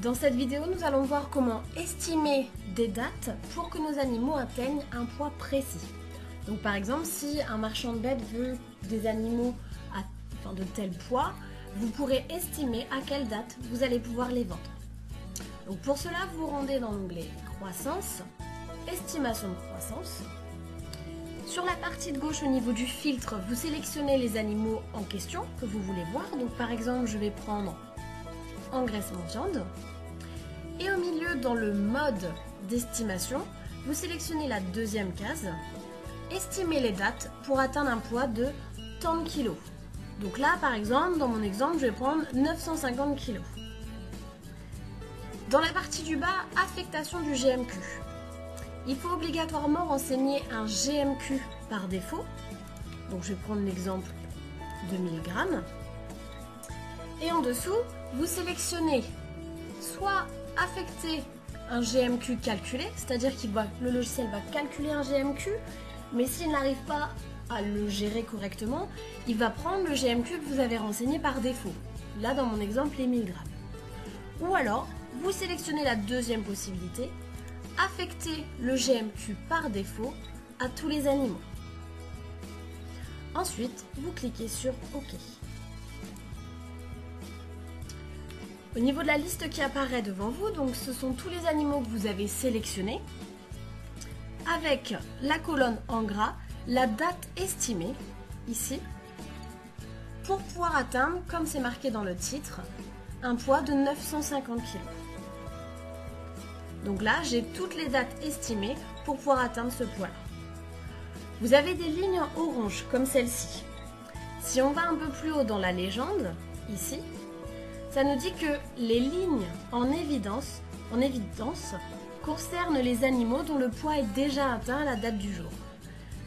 Dans cette vidéo, nous allons voir comment estimer des dates pour que nos animaux atteignent un poids précis. Donc par exemple, si un marchand de bêtes veut des animaux de tel poids, vous pourrez estimer à quelle date vous allez pouvoir les vendre. Donc pour cela, vous rendez dans l'onglet Croissance, Estimation de croissance. Sur la partie de gauche au niveau du filtre, vous sélectionnez les animaux en question que vous voulez voir. Donc par exemple, je vais prendre engraissement viande. Et au milieu, dans le mode d'estimation, vous sélectionnez la deuxième case, estimer les dates pour atteindre un poids de tant de kilos. Donc là, par exemple, dans mon exemple, je vais prendre 950 kilos. Dans la partie du bas, affectation du GMQ. Il faut obligatoirement renseigner un GMQ par défaut. Donc je vais prendre l'exemple de 1000 grammes. Et en dessous, vous sélectionnez soit affecter un GMQ calculé, c'est-à-dire que le logiciel va calculer un GMQ, mais s'il n'arrive pas à le gérer correctement, il va prendre le GMQ que vous avez renseigné par défaut. Là, dans mon exemple, les 1000 grammes. Ou alors, vous sélectionnez la deuxième possibilité, affecter le GMQ par défaut à tous les animaux. Ensuite, vous cliquez sur OK. Au niveau de la liste qui apparaît devant vous, donc ce sont tous les animaux que vous avez sélectionnés, avec la colonne en gras, la date estimée, ici, pour pouvoir atteindre, comme c'est marqué dans le titre, un poids de 950 kg. Donc là, j'ai toutes les dates estimées pour pouvoir atteindre ce poids-là. Vous avez des lignes en orange, comme celle-ci. Si on va un peu plus haut dans la légende, ici, ça nous dit que les lignes en évidence concernent les animaux dont le poids est déjà atteint à la date du jour.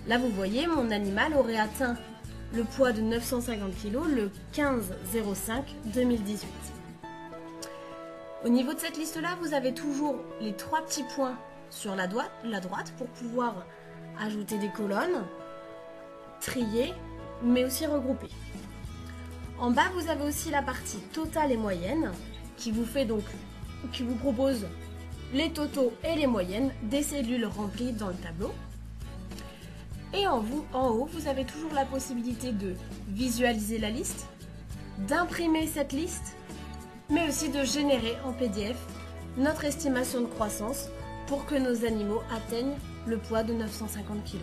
Là, vous voyez, mon animal aurait atteint le poids de 950 kg le 15/05/2018. Au niveau de cette liste-là, vous avez toujours les trois petits points sur la droite pour pouvoir ajouter des colonnes, trier, mais aussi regrouper. En bas, vous avez aussi la partie totale et moyenne qui vous propose les totaux et les moyennes des cellules remplies dans le tableau. Et en haut, vous avez toujours la possibilité de visualiser la liste, d'imprimer cette liste, mais aussi de générer en PDF notre estimation de croissance pour que nos animaux atteignent le poids de 950 kg.